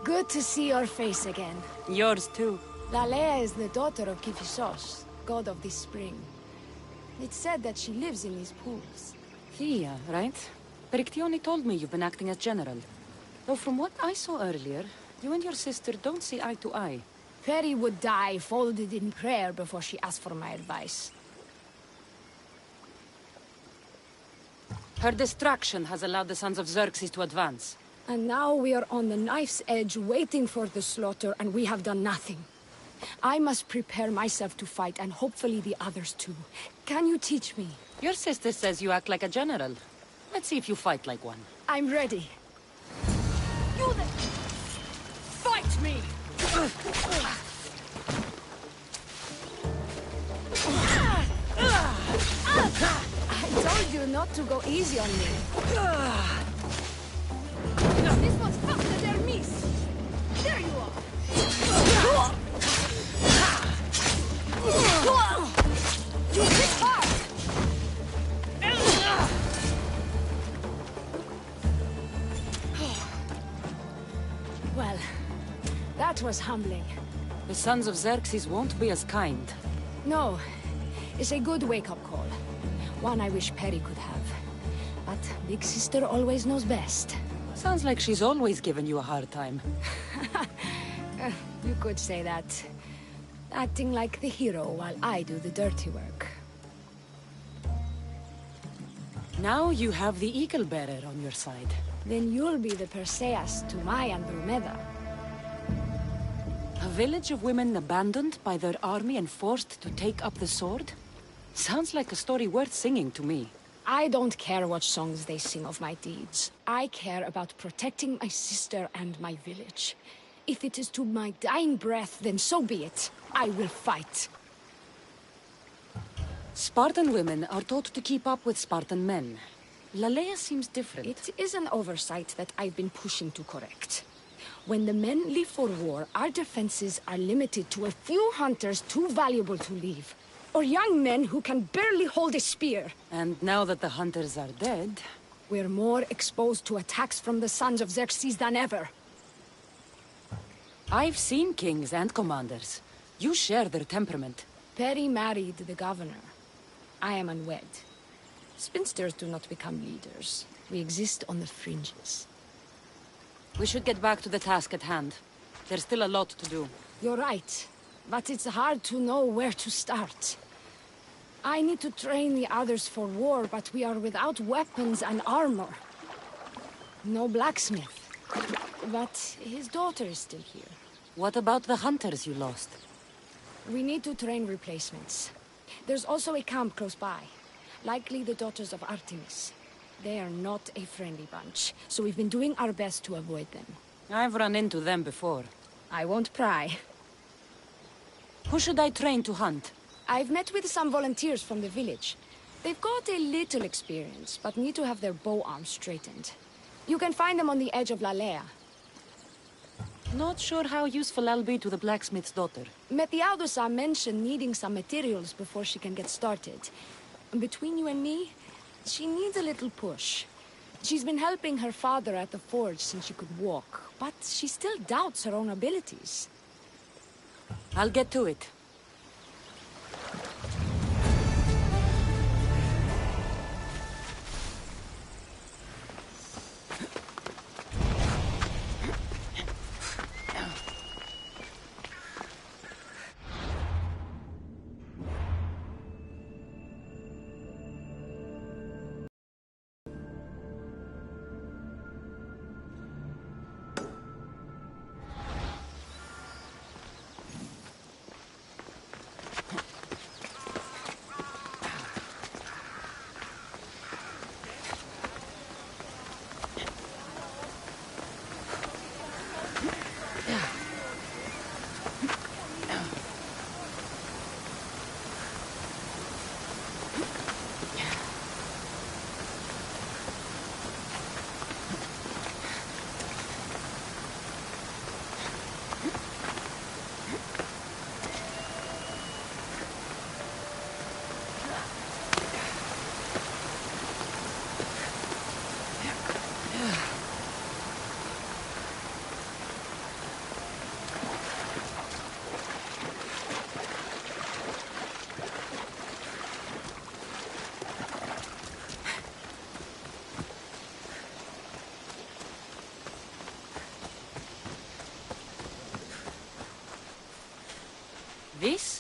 Good to see your face again. Yours too. Lalea is the daughter of Kifisos, god of the spring. It's said that she lives in these pools. Thea, right? Perictione told me you've been acting as general. Though from what I saw earlier, you and your sister don't see eye to eye. Peri would die folded in prayer before she asked for my advice. Her distraction has allowed the Sons of Xerxes to advance. And now we are on the knife's edge waiting for the slaughter, and we have done nothing. I must prepare myself to fight, and hopefully the others too. Can you teach me? Your sister says you act like a general. Let's see if you fight like one. I'm ready. You then! Fight me! I told you not to go easy on me. This one's faster than me. There you are. You hit hard. Well, that was humbling. The Sons of Xerxes won't be as kind. No, it's a good wake-up call. One I wish Peri could have. But Big Sister always knows best. Sounds like she's always given you a hard time. You could say that. Acting like the hero while I do the dirty work. Now you have the Eagle Bearer on your side. Then you'll be the Perseus to my Andromeda. A village of women abandoned by their army and forced to take up the sword? Sounds like a story worth singing to me. I don't care what songs they sing of my deeds. I care about protecting my sister and my village. If it is to my dying breath, then so be it. I will fight. Spartan women are taught to keep up with Spartan men. Lalea seems different. It is an oversight that I've been pushing to correct. When the men leave for war, our defenses are limited to a few hunters too valuable to leave. Or young men who can barely hold a spear. And now that the hunters are dead... We're more exposed to attacks from the Sons of Xerxes than ever. I've seen kings and commanders. You share their temperament. Peri married the governor. I am unwed. Spinsters do not become leaders. We exist on the fringes. We should get back to the task at hand. There's still a lot to do. You're right. But it's hard to know where to start. I need to train the others for war, but we are without weapons and armor. No blacksmith. But his daughter is still here. What about the hunters you lost? We need to train replacements. There's also a camp close by. Likely the daughters of Artemis. They are not a friendly bunch, so we've been doing our best to avoid them. I've run into them before. I won't pry. Who should I train to hunt? I've met with some volunteers from the village. They've got a little experience, but need to have their bow arms straightened. You can find them on the edge of Lalea. Not sure how useful I'll be to the blacksmith's daughter. Methiaudusa mentioned needing some materials before she can get started. Between you and me, she needs a little push. She's been helping her father at the forge since she could walk, but she still doubts her own abilities. I'll get to it.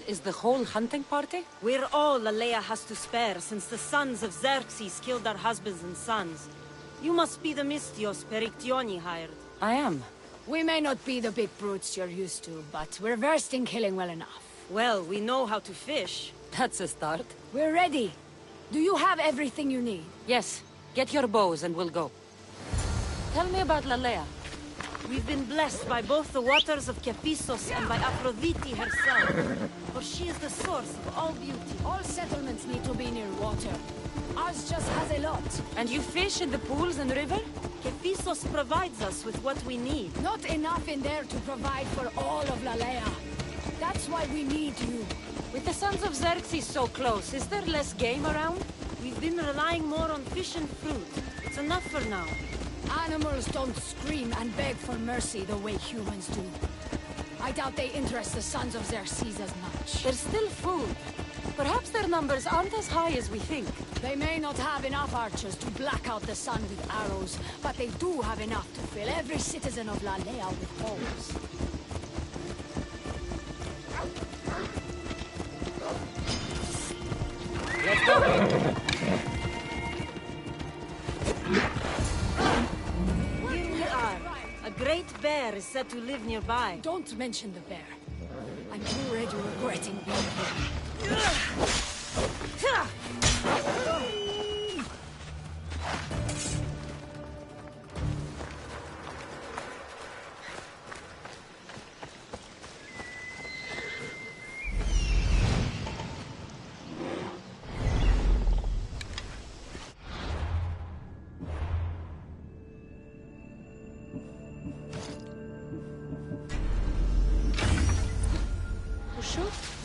is the whole hunting party? We're all Lalea has to spare, since the sons of Xerxes killed our husbands and sons. You must be the Mistios Perictioni hired. I am. We may not be the big brutes you're used to, but we're versed in killing well enough. Well, we know how to fish. That's a start. We're ready. Do you have everything you need? Yes. Get your bows and we'll go. Tell me about Lalea. We've been blessed by both the waters of Kephissos and by Aphrodite herself. For she is the source of all beauty. All settlements need to be near water. Ours just has a lot. And you fish in the pools and river? Kephissos provides us with what we need. Not enough in there to provide for all of Lalea. That's why we need you. With the sons of Xerxes so close, is there less game around? We've been relying more on fish and fruit. It's enough for now. Animals don't scream and beg for mercy the way humans do. I doubt they interest the sons of Xerxes as much. There's still food. Perhaps their numbers aren't as high as we think. They may not have enough archers to black out the sun with arrows, but they do have enough to fill every citizen of Lalea with holes. Let's go. Here we are. A great bear is said to live nearby. Don't mention the bear. I'm already regretting being here.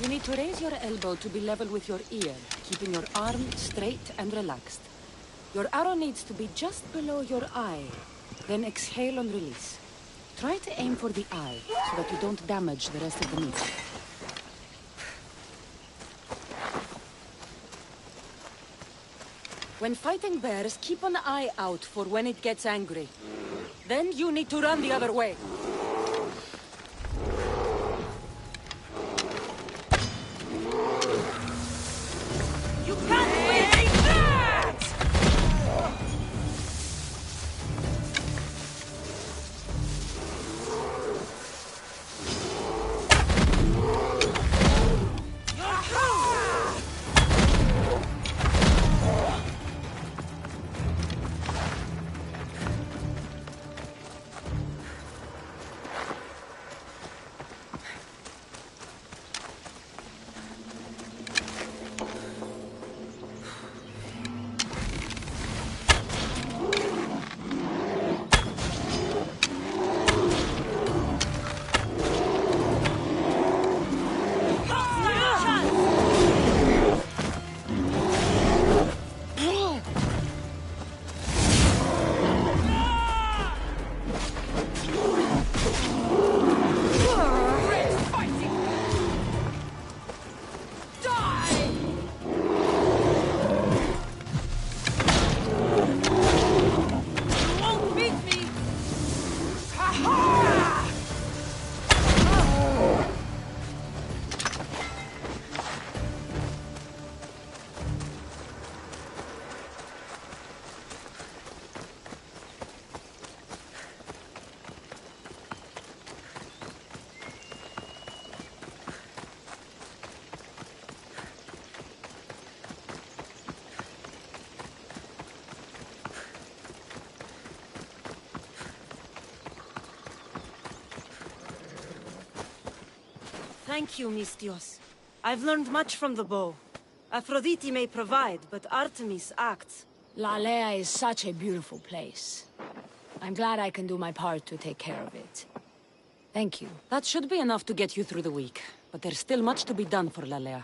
You need to raise your elbow to be level with your ear, keeping your arm straight and relaxed. Your arrow needs to be just below your eye. Then exhale and release. Try to aim for the eye, so that you don't damage the rest of the meat. When fighting bears, keep an eye out for when it gets angry. Then you need to run the other way. Thank you, Mistios. I've learned much from the bow. Aphrodite may provide, but Artemis acts. Lalea is such a beautiful place. I'm glad I can do my part to take care of it. Thank you. That should be enough to get you through the week. But there's still much to be done for Lalea.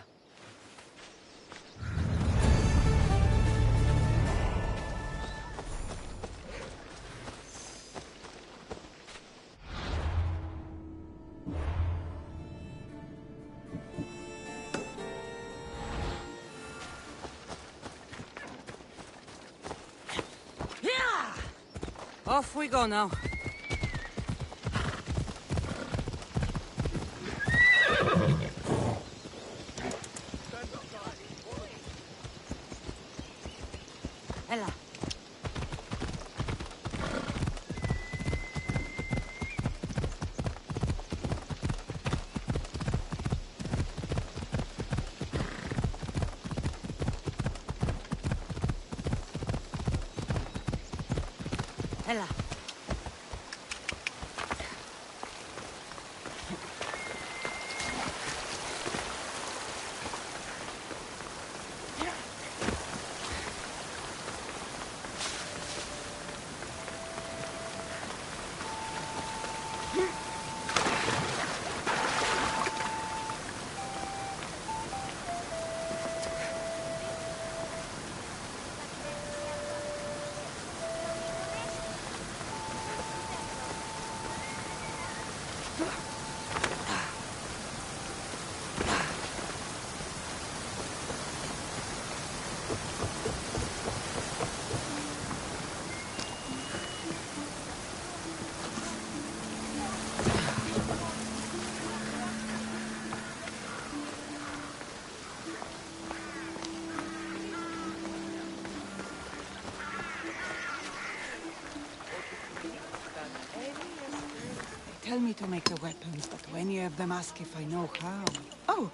Off we go now. Ella. Ella. Tell me to make the weapons, but when you have them, ask if I know how. Oh,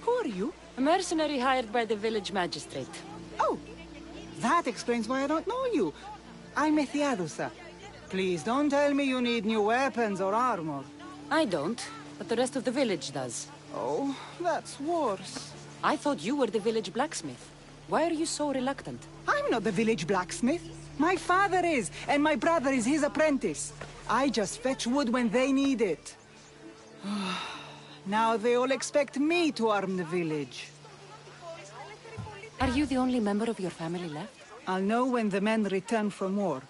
who are you? A mercenary hired by the village magistrate. Oh, that explains why I don't know you. I'm Ethiadusa. Please don't tell me you need new weapons or armor. I don't, but the rest of the village does. Oh, that's worse. I thought you were the village blacksmith. Why are you so reluctant? I'm not the village blacksmith. My father is, and my brother is his apprentice. I just fetch wood when they need it. Now they all expect me to arm the village. Are you the only member of your family left? I'll know when the men return from war.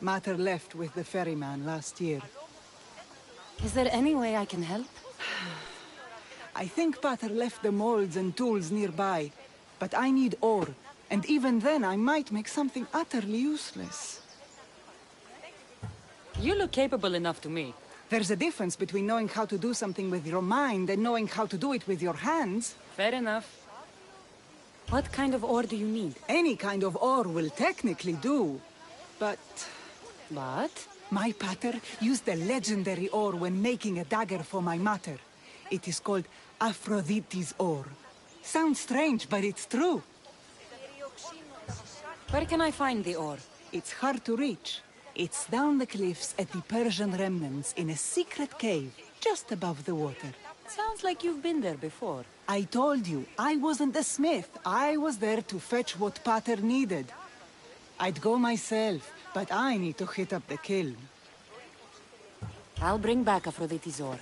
Mater left with the ferryman last year. Is there any way I can help? I think Pater left the molds and tools nearby, but I need ore, and even then I might make something utterly useless. You look capable enough to me. There's a difference between knowing how to do something with your mind and knowing how to do it with your hands. Fair enough. What kind of ore do you need? Any kind of ore will technically do, but... But? My pater used the legendary ore when making a dagger for my mater. It is called Aphrodite's ore. Sounds strange, but it's true. Where can I find the ore? It's hard to reach. It's down the cliffs at the Persian remnants in a secret cave, just above the water. Sounds like you've been there before. I told you, I wasn't the smith. I was there to fetch what Pater needed. I'd go myself, but I need to hit up the kiln. I'll bring back Aphrodite's ore.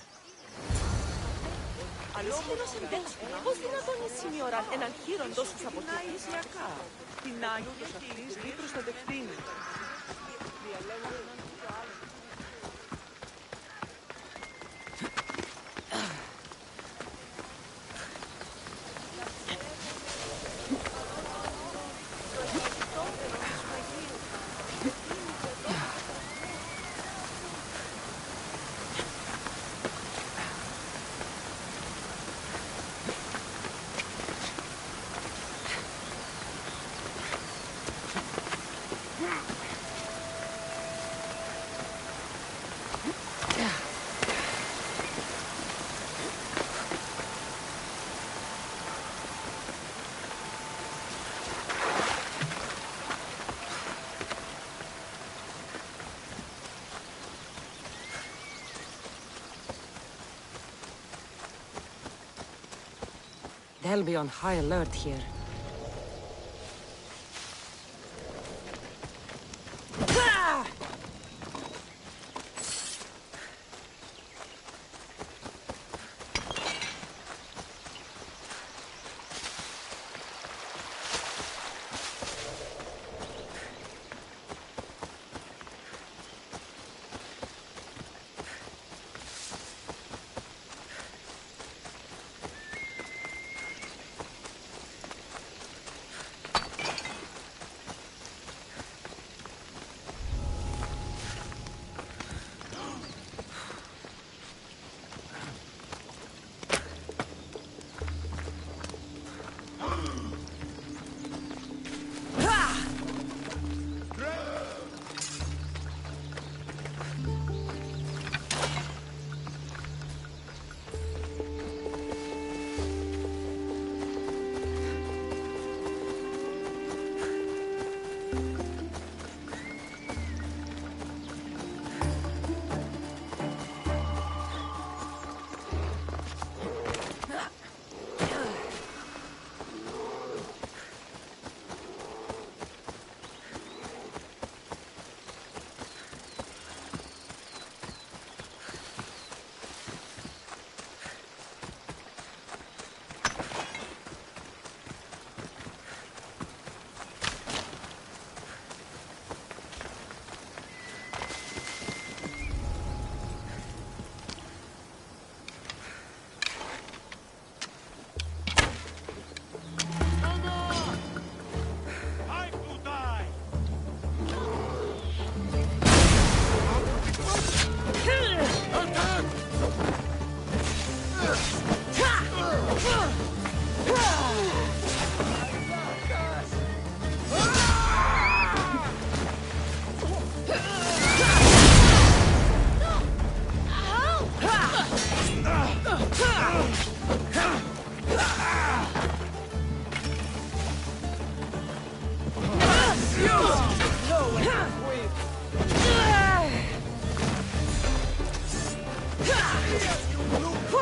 Αλόγονος εντέλεσμα. Πώς δυνατόν η σινιόρα έναν χείρον τόσους αποτυχείς. Την άγιος αυτής μη προστατευτήνει. They'll be on high alert here.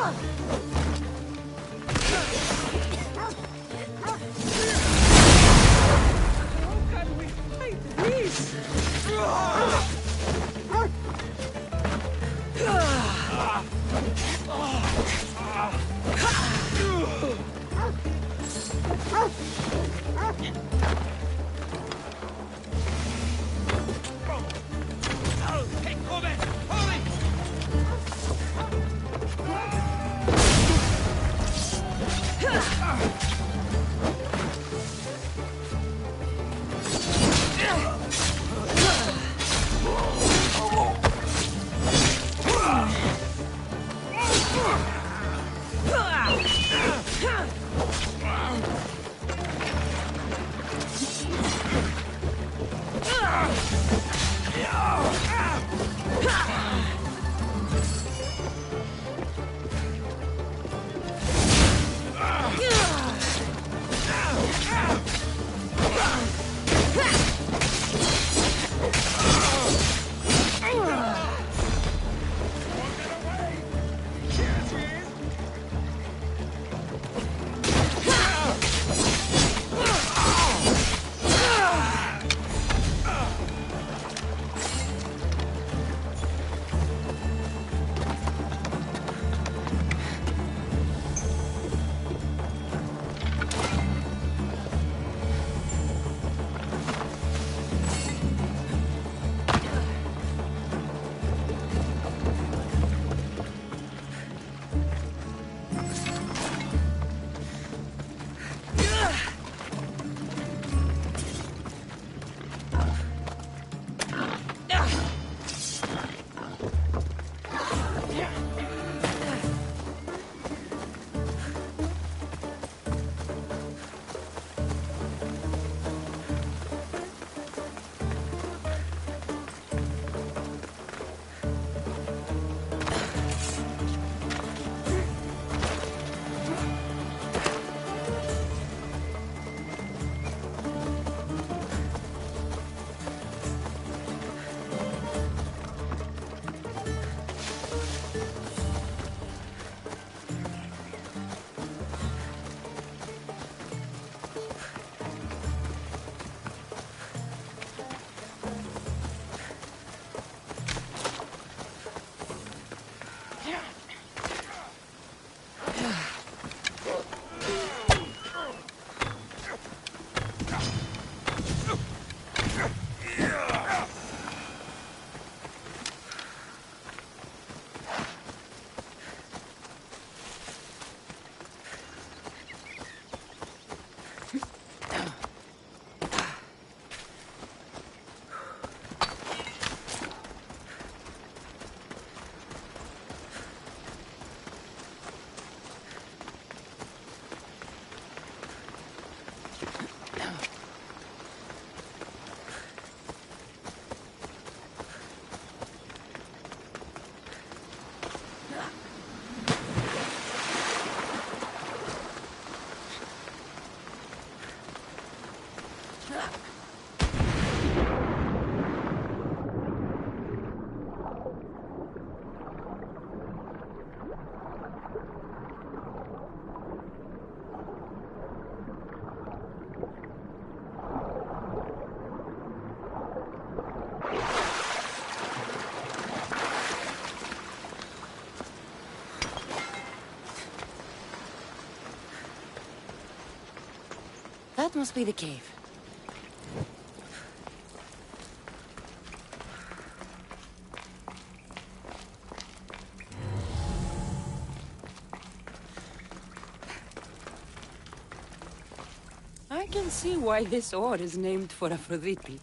Can we fight this? That must be the cave. I can see why this ore is named for Aphrodite.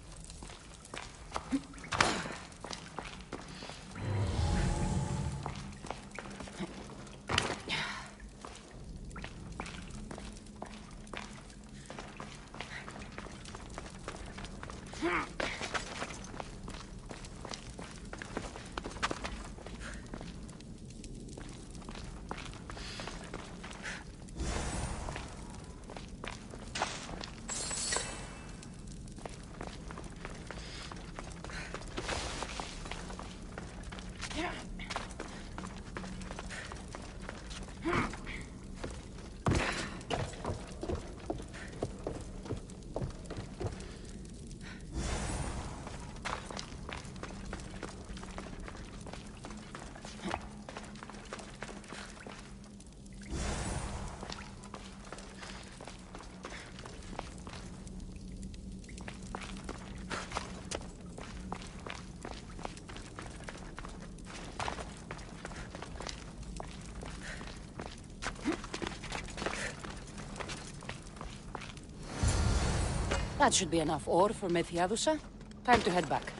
That should be enough ore for Methiadusa. Time to head back.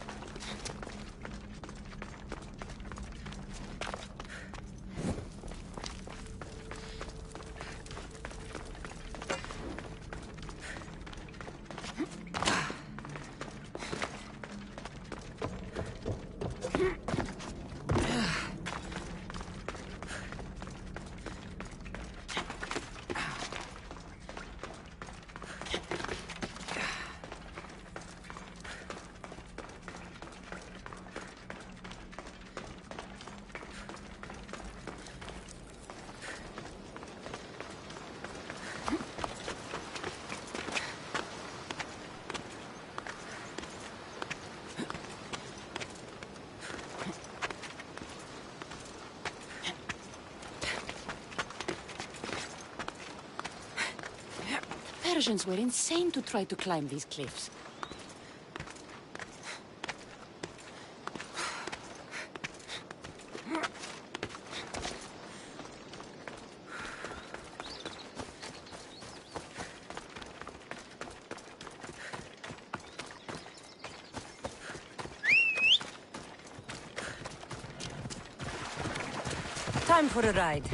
Persians were insane to try to climb these cliffs. Time for a ride.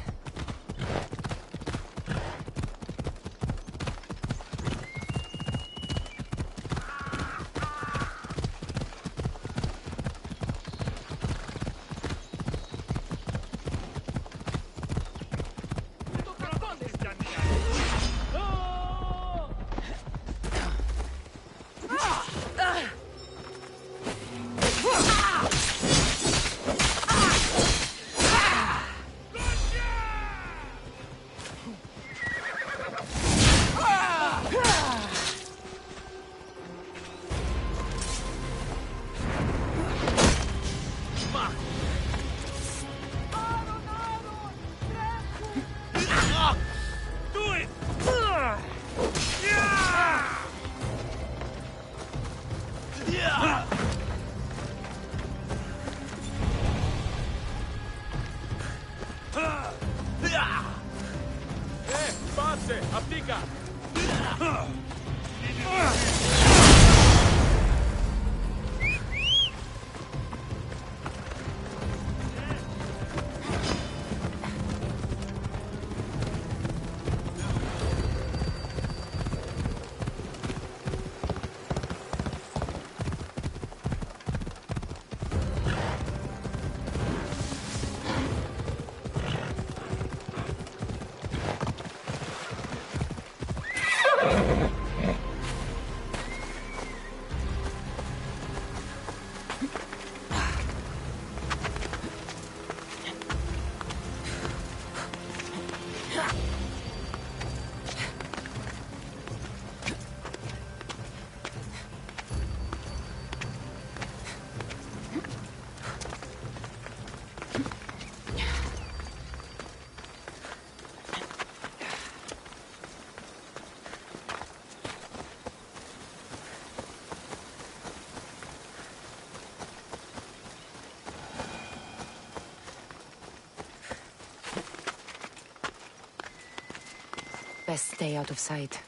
Best stay out of sight.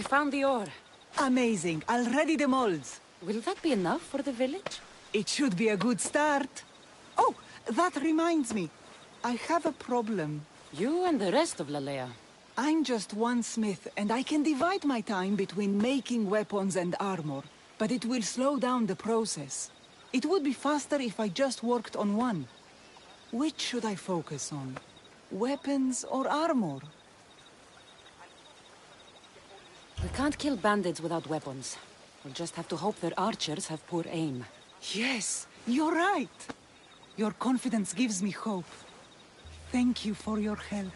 found the ore. Amazing. I'll ready the molds. Will that be enough for the village? It should be a good start. Oh, that reminds me. I have a problem. You and the rest of Lalea. I'm just one smith, and I can divide my time between making weapons and armor, but it will slow down the process. It would be faster if I just worked on one. Which should I focus on? Weapons or armor? We can't kill bandits without weapons. We'll just have to hope their archers have poor aim. Yes, you're right. Your confidence gives me hope. Thank you for your help.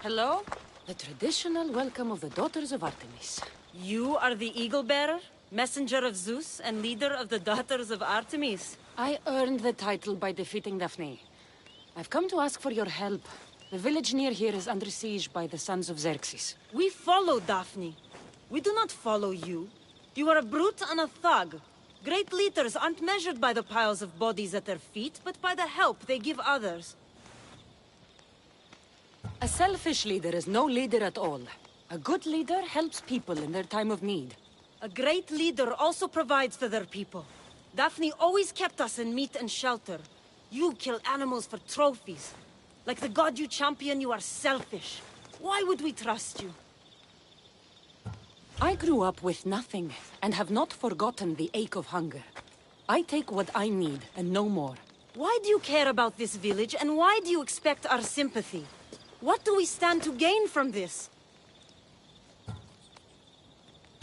Hello? The traditional welcome of the daughters of Artemis. You are the Eagle Bearer, messenger of Zeus, and leader of the daughters of Artemis. I earned the title by defeating Daphne. I've come to ask for your help. The village near here is under siege by the sons of Xerxes. We follow Daphne. We do not follow you. You are a brute and a thug. Great leaders aren't measured by the piles of bodies at their feet, but by the help they give others. A selfish leader is no leader at all. A good leader helps people in their time of need. A great leader also provides for their people. Daphne always kept us in meat and shelter. You kill animals for trophies. Like the god you champion, you are selfish. Why would we trust you? I grew up with nothing, and have not forgotten the ache of hunger. I take what I need, and no more. Why do you care about this village, and why do you expect our sympathy? What do we stand to gain from this?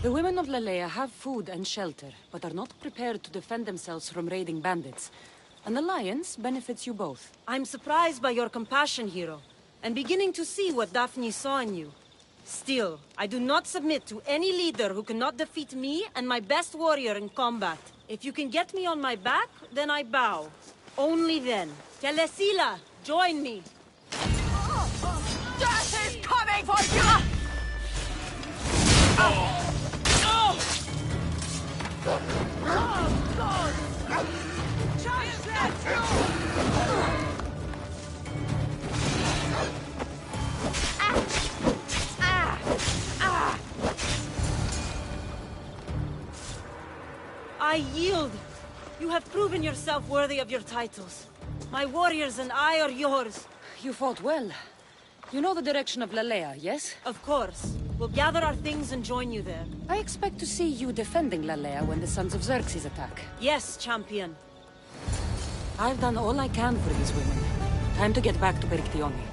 The women of Lalea have food and shelter, but are not prepared to defend themselves from raiding bandits. An alliance benefits you both. I'm surprised by your compassion, hero, and beginning to see what Daphne saw in you. Still, I do not submit to any leader who cannot defeat me and my best warrior in combat. If you can get me on my back, then I bow. Only then. Telesila, join me! Death is coming for you! yield. You have proven yourself worthy of your titles. My warriors and I are yours. You fought well. You know the direction of Lalea, yes? Of course. We'll gather our things and join you there. I expect to see you defending Lalea when the Sons of Xerxes attack. Yes, champion. I've done all I can for these women. Time to get back to Perictione.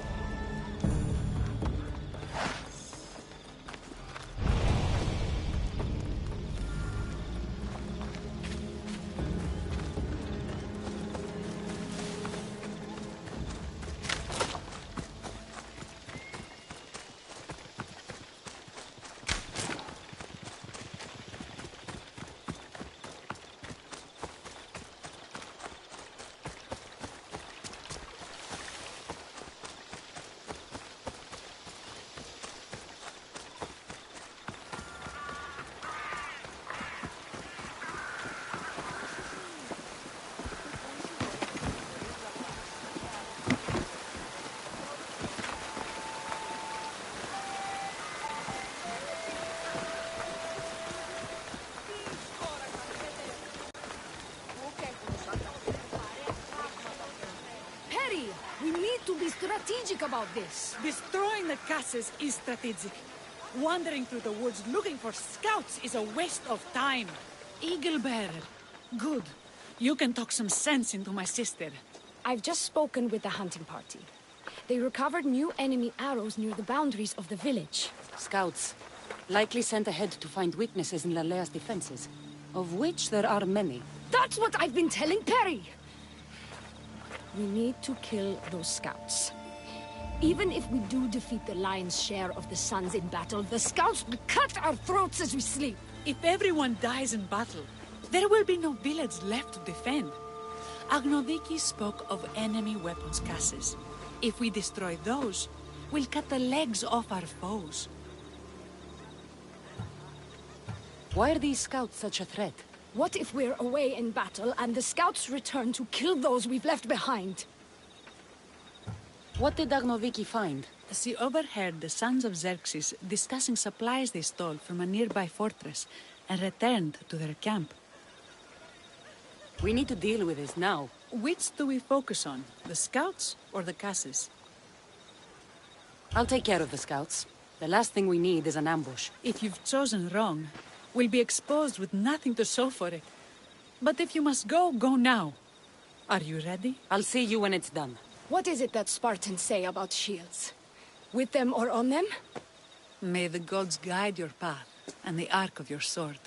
We need to be strategic about this. Destroying the castles is strategic. Wandering through the woods looking for scouts is a waste of time. Eagle Bearer. Good. You can talk some sense into my sister. I've just spoken with the hunting party. They recovered new enemy arrows near the boundaries of the village. Scouts. Likely sent ahead to find weaknesses in Lalea's defenses. Of which there are many. That's what I've been telling Perry! We need to kill those scouts. Even if we do defeat the lion's share of the Sons in battle, the scouts will cut our throats as we sleep. If everyone dies in battle, there will be no village left to defend. Agnodiki spoke of enemy weapons cases. If we destroy those, we'll cut the legs off our foes. Why are these scouts such a threat? What if we're away in battle and the scouts return to kill those we've left behind? What did Agnoviki find? She overheard the Sons of Xerxes discussing supplies they stole from a nearby fortress and returned to their camp. We need to deal with this now. Which do we focus on? The scouts or the Casses? I'll take care of the scouts. The last thing we need is an ambush. If you've chosen wrong, we'll be exposed with nothing to show for it. But if you must go, go now. Are you ready? I'll see you when it's done. What is it that Spartans say about shields? With them or on them? May the gods guide your path and the arc of your sword.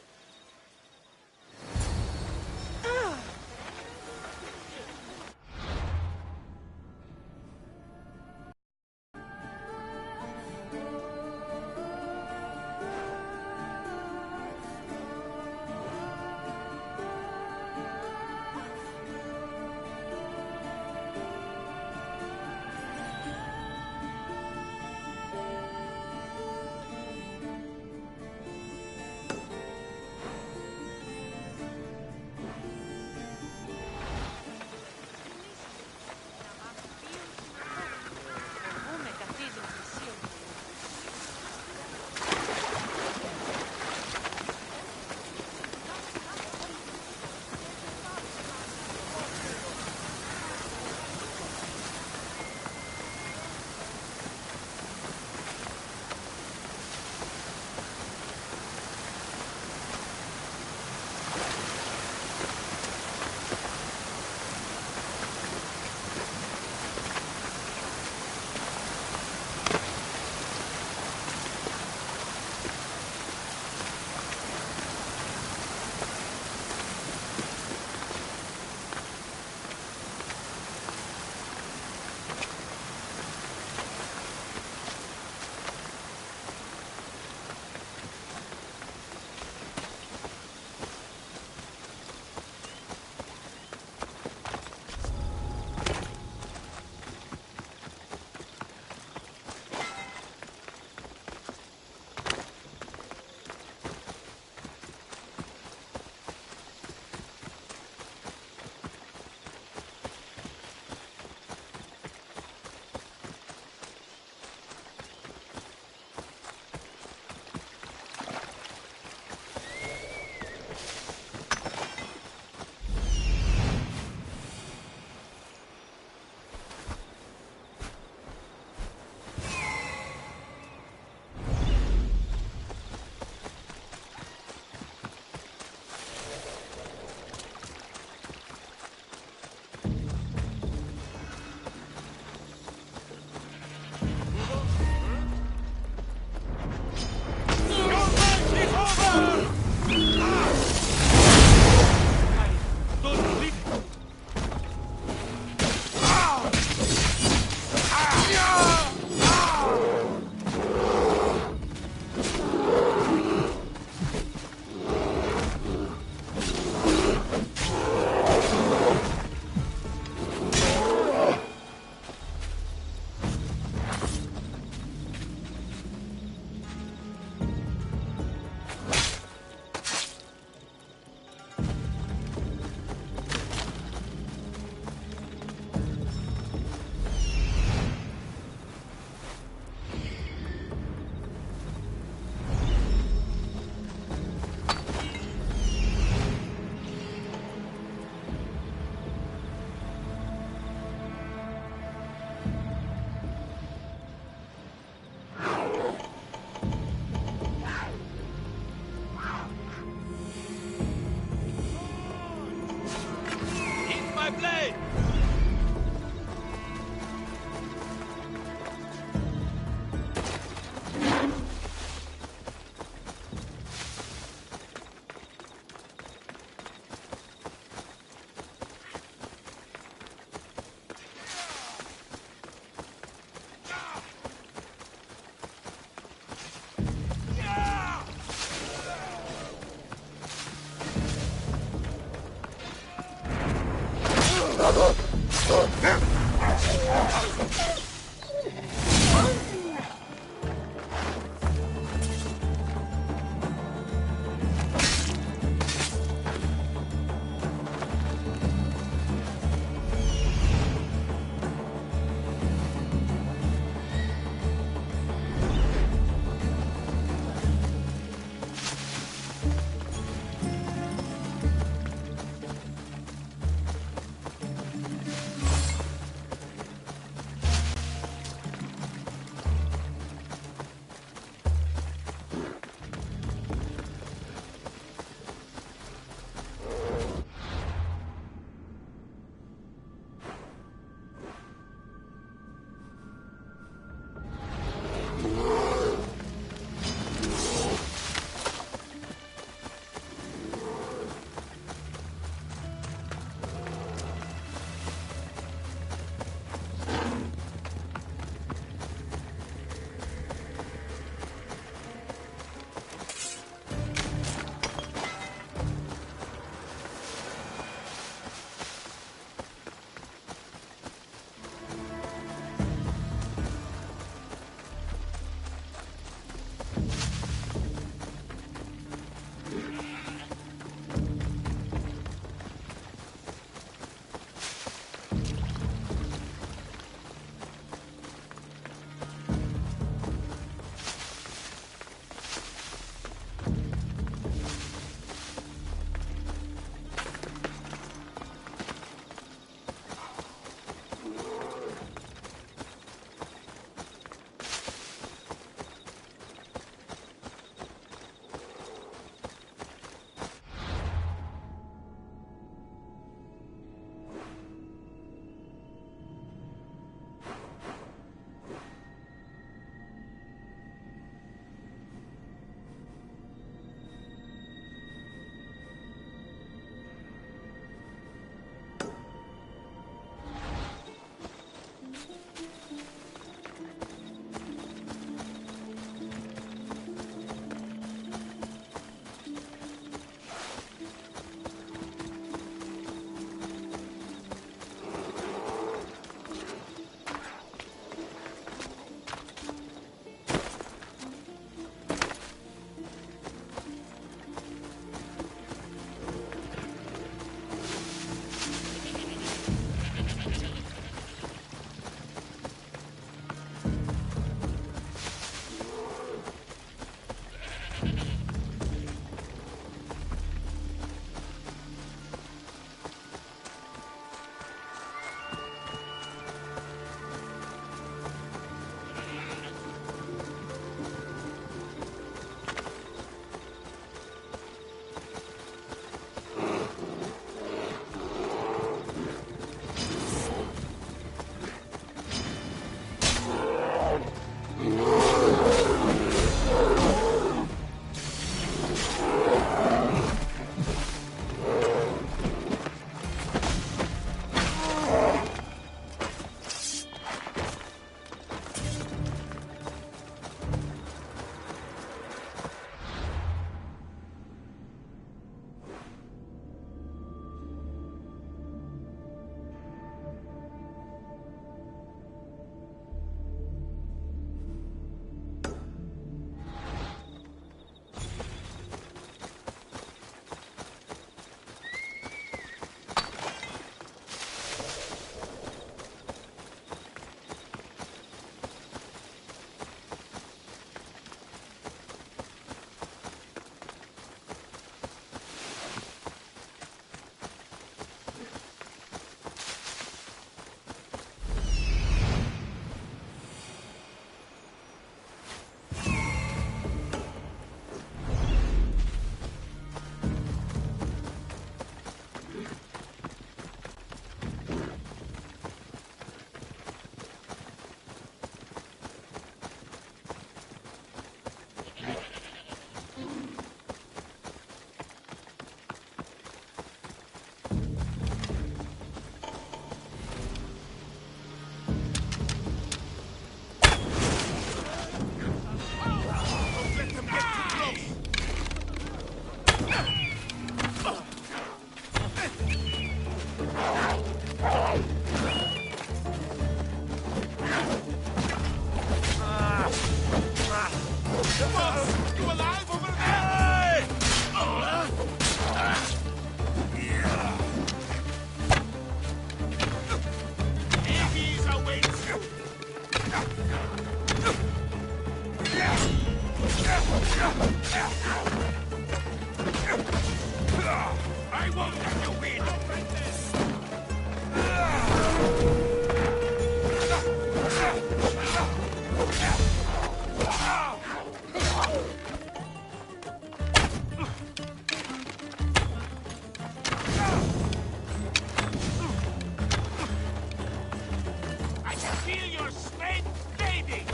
feel your strength fading!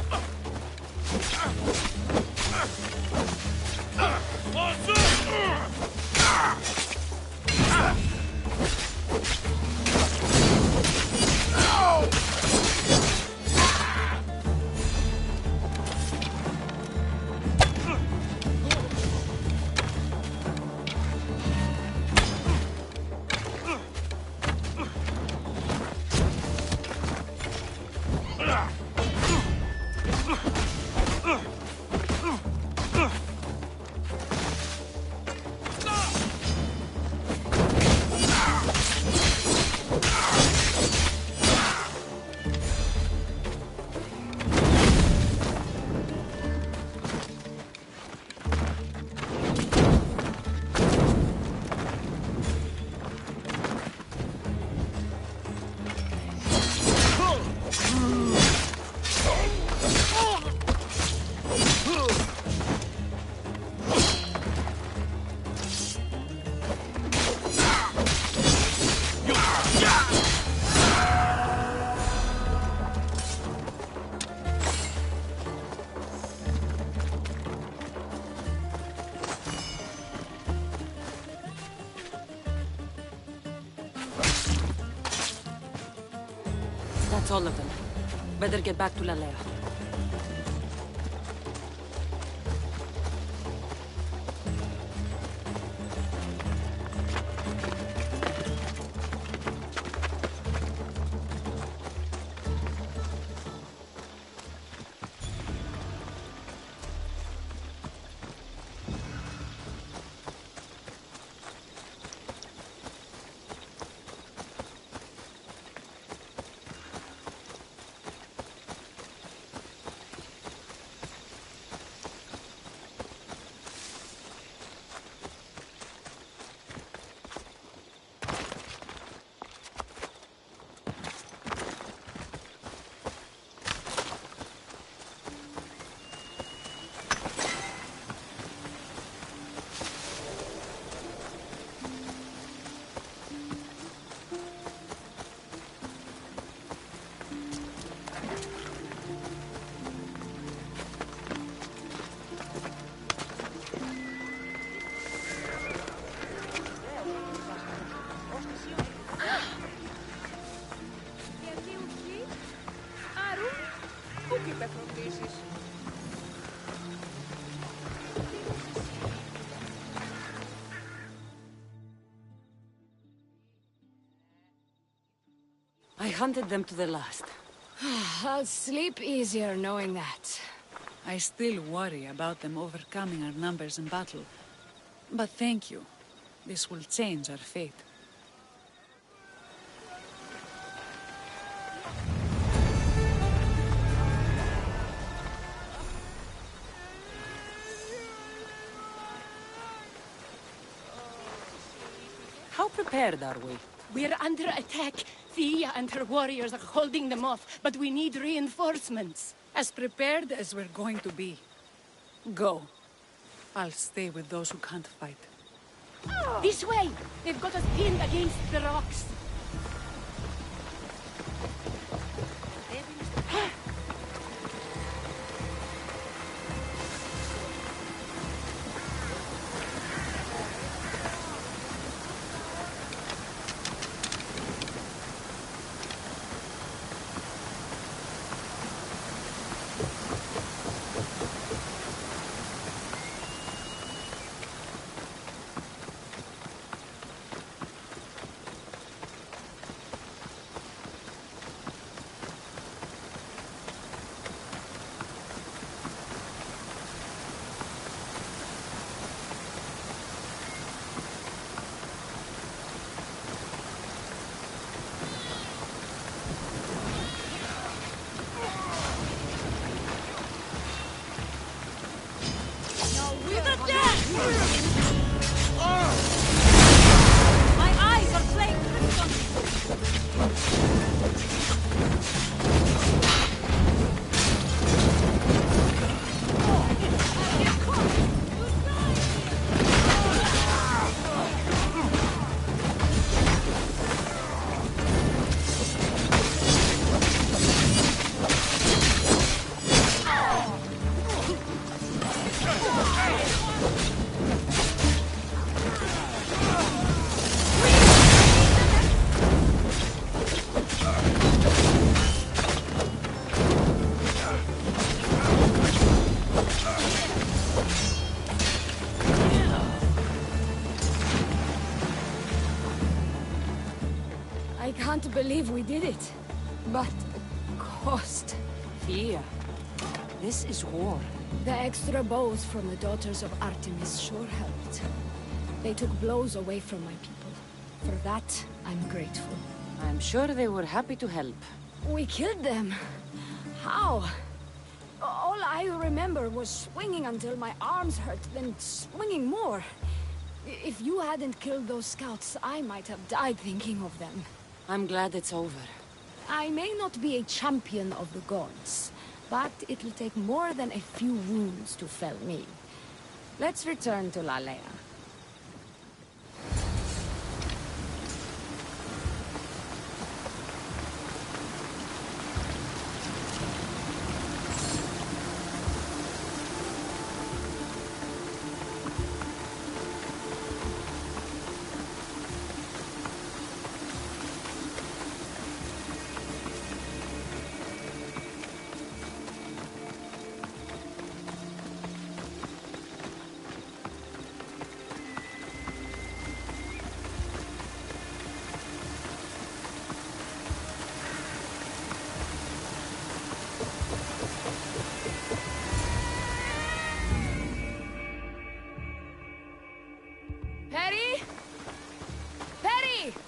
That's all of them. Better get back to Lalea. I hunted them to the last. I'll sleep easier knowing that. I still worry about them overcoming our numbers in battle. But thank you. This will change our fate. How prepared are we? We're under attack. Thea and her warriors are holding them off, but we need reinforcements. As prepared as we're going to be. Go. I'll stay with those who can't fight. This way! They've got us pinned against the rocks. believe we did it. But the cost... Fia, this is war. The extra bows from the daughters of Artemis sure helped. They took blows away from my people. For that, I'm grateful. I'm sure they were happy to help. We killed them. How? All I remember was swinging until my arms hurt, then swinging more. If you hadn't killed those scouts, I might have died thinking of them. I'm glad it's over. I may not be a champion of the gods, but it'll take more than a few wounds to fell me. Let's return to Lalea.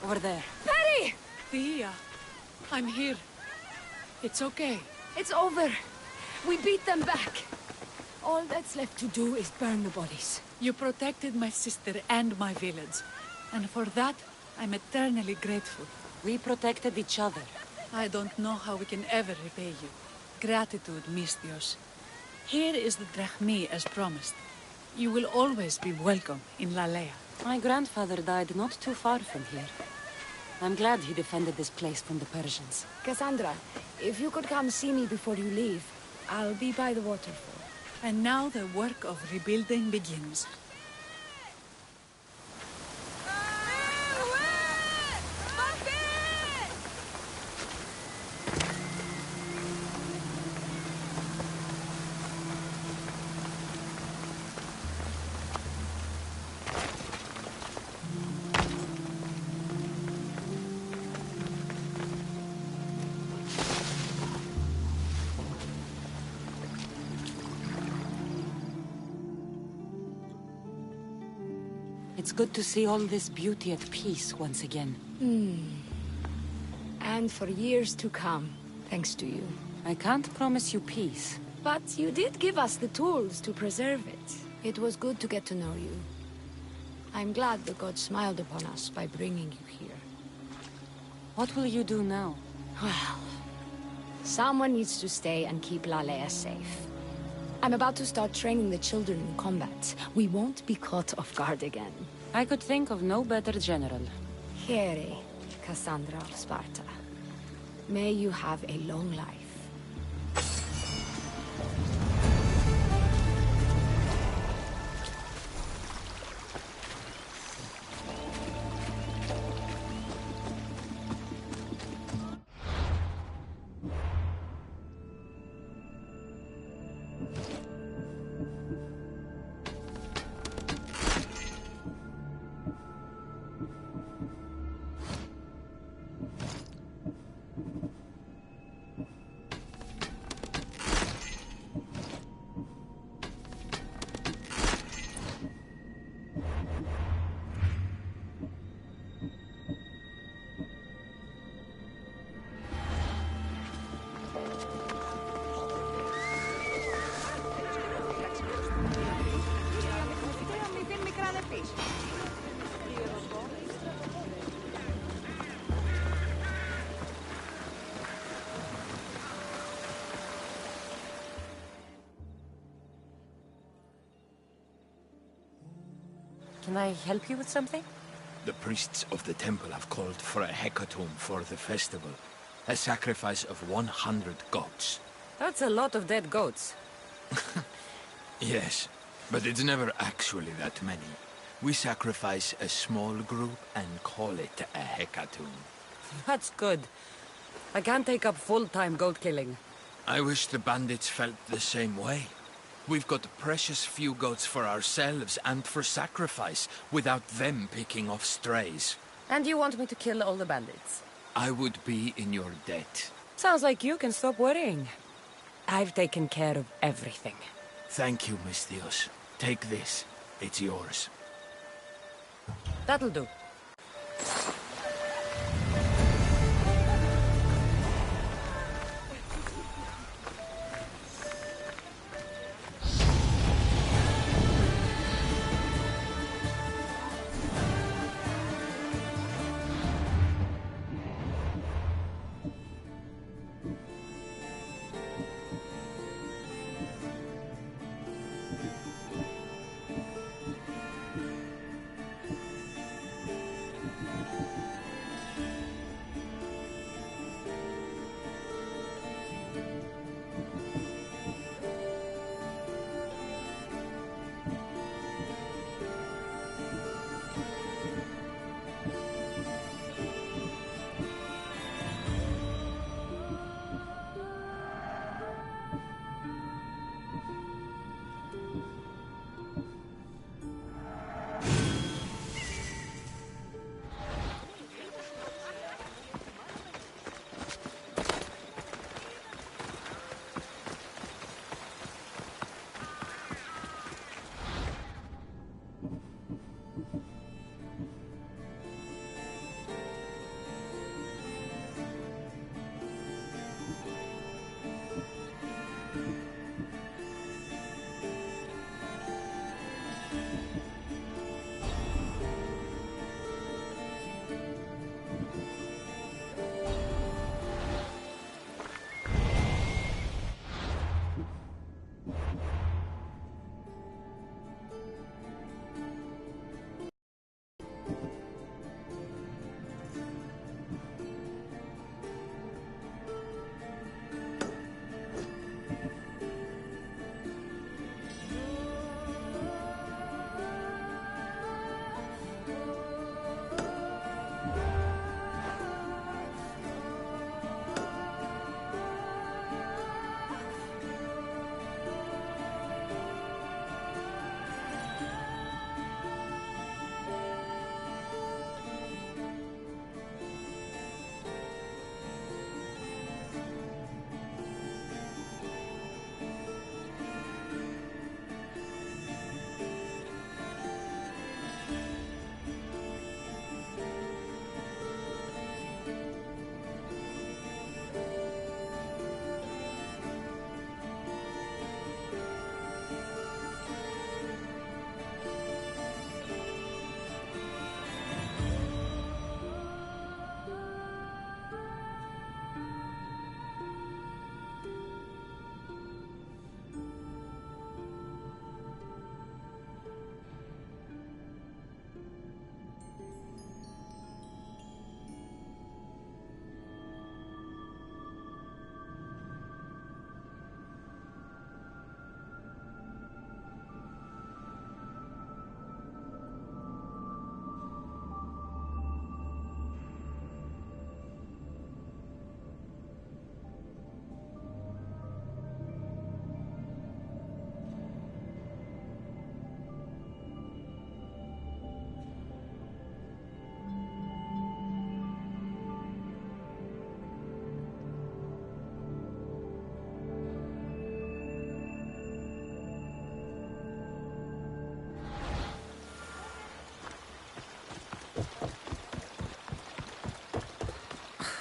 Over there. Perry! Thea, I'm here. It's okay. It's over. We beat them back. All that's left to do is burn the bodies. You protected my sister and my village. And for that, I'm eternally grateful. We protected each other. I don't know how we can ever repay you. Gratitude, Misthios. Here is the drachmi as promised. You will always be welcome in Lalea. My grandfather died not too far from here. I'm glad he defended this place from the Persians. Cassandra, if you could come see me before you leave, I'll be by the waterfall. And now the work of rebuilding begins. It's good to see all this beauty at peace once again. And for years to come, thanks to you. I can't promise you peace. But you did give us the tools to preserve it. It was good to get to know you. I'm glad the gods smiled upon us by bringing you here. What will you do now? Well, someone needs to stay and keep Lalea safe. I'm about to start training the children in combat. We won't be caught off guard again. I could think of no better general. Here, Cassandra of Sparta. May you have a long life. Can I help you with something? The priests of the temple have called for a hecatomb for the festival. A sacrifice of 100 goats. That's a lot of dead goats. Yes, but it's never actually that many. We sacrifice a small group and call it a hecatomb. That's good. I can't take up full-time goat killing. I wish the bandits felt the same way. We've got precious few goats for ourselves and for sacrifice, without them picking off strays. And you want me to kill all the bandits? I would be in your debt. Sounds like you can stop worrying. I've taken care of everything. Thank you, Miss Dios. Take this. It's yours. That'll do.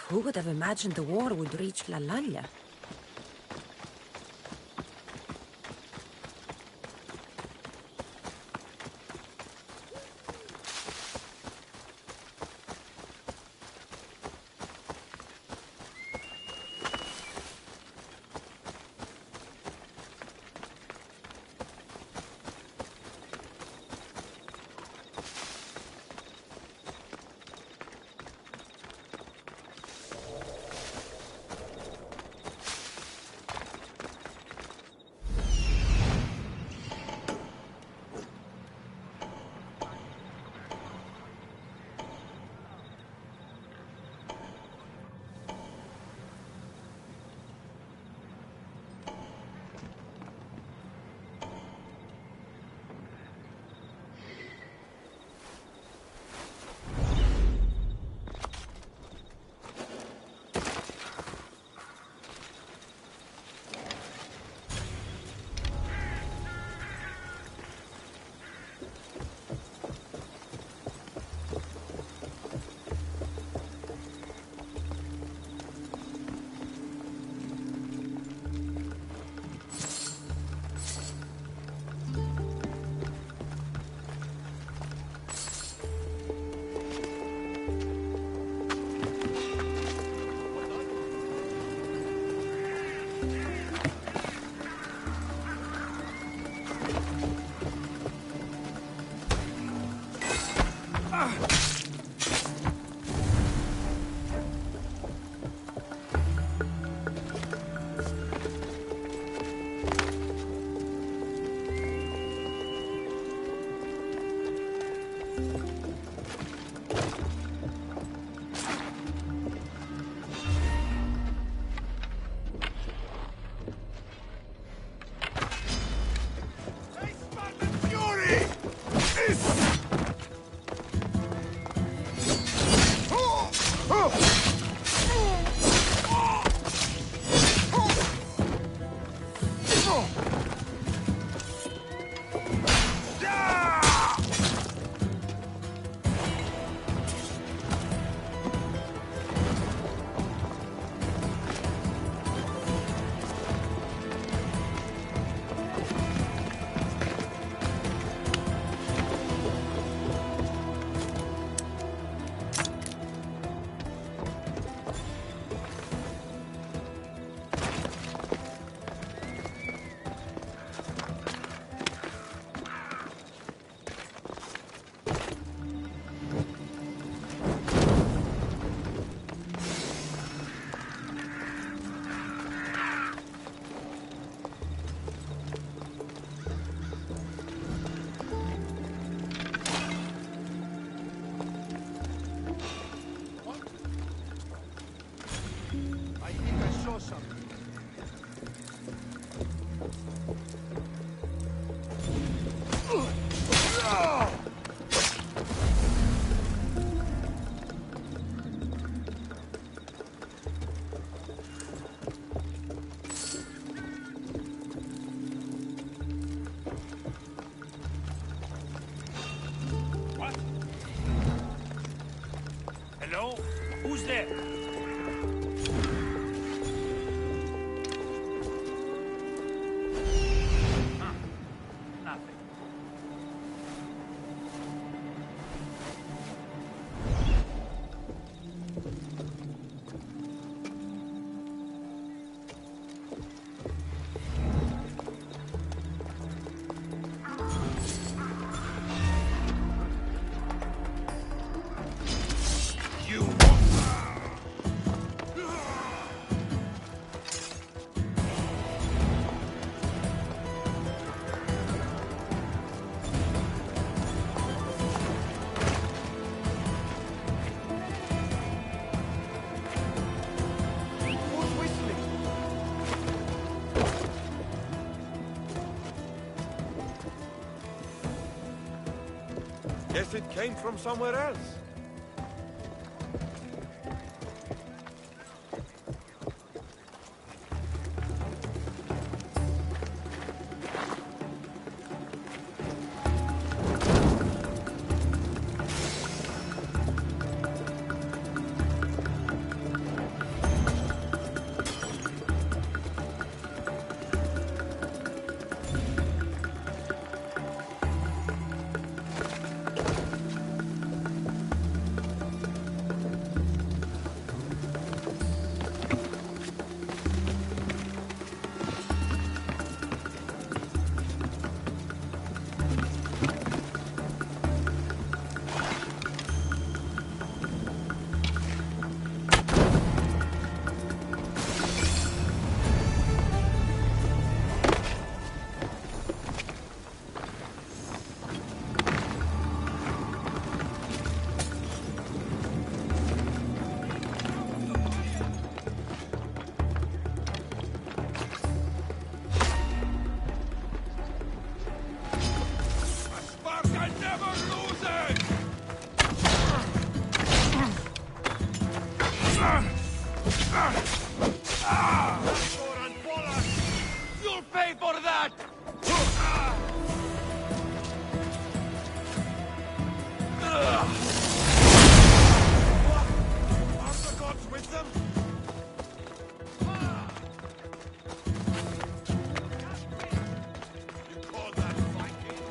Who would have imagined the war would reach La Lalla? Hello? Who's there? Nothing. Guess it came from somewhere else. You'll pay for that! What? Are the gods with them? You call that fighting?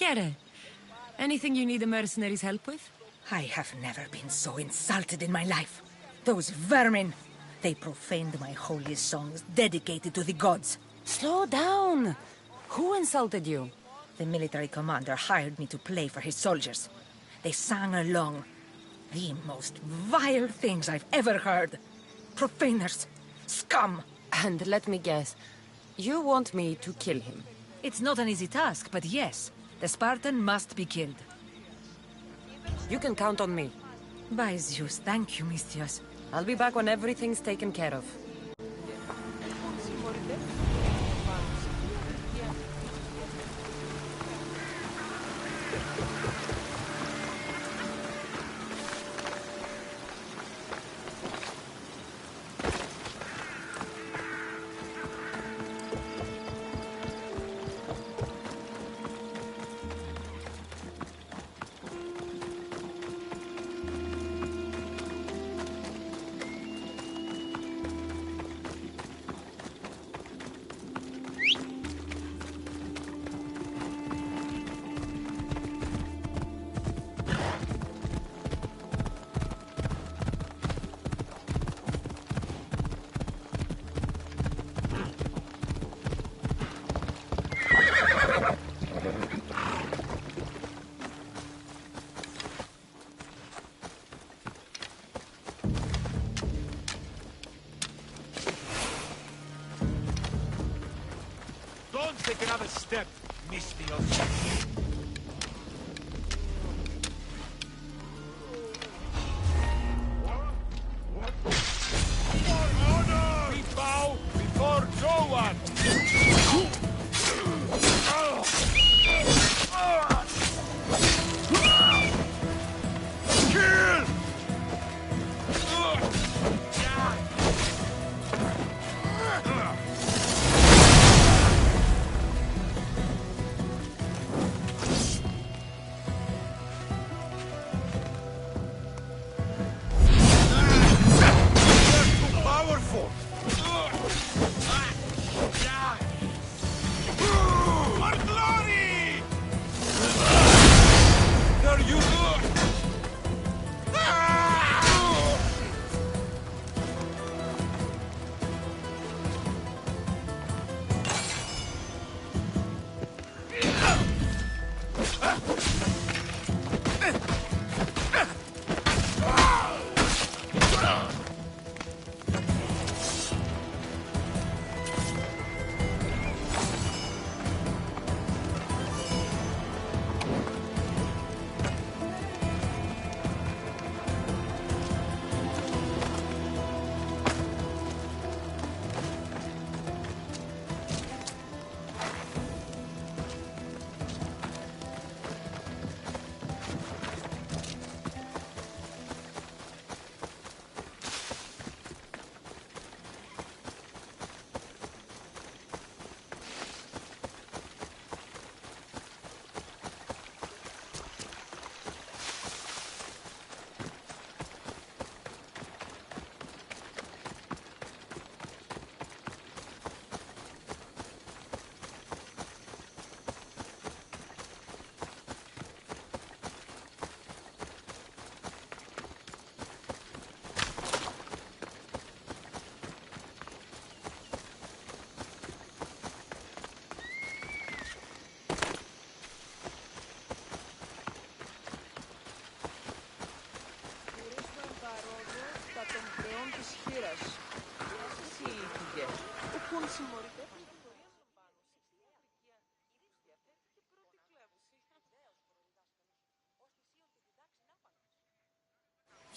Here. Anything you need a mercenary's help with? I have never been so insulted in my life. Those vermin! They profaned my holy songs dedicated to the gods. Slow down! Who insulted you? The military commander hired me to play for his soldiers. They sang along. The most vile things I've ever heard. Profaners. Scum. And let me guess, you want me to kill him? It's not an easy task, but yes, the Spartan must be killed. You can count on me. By Zeus, thank you, Mistios. I'll be back when everything's taken care of. Don't take another step, Mistios. For honor! We bow before no one! Kill!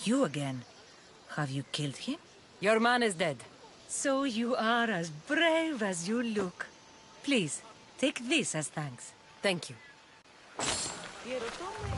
You again. Have you killed him? Your man is dead. So you are as brave as you look. Please, take this as thanks. Thank you. Διερωτώ με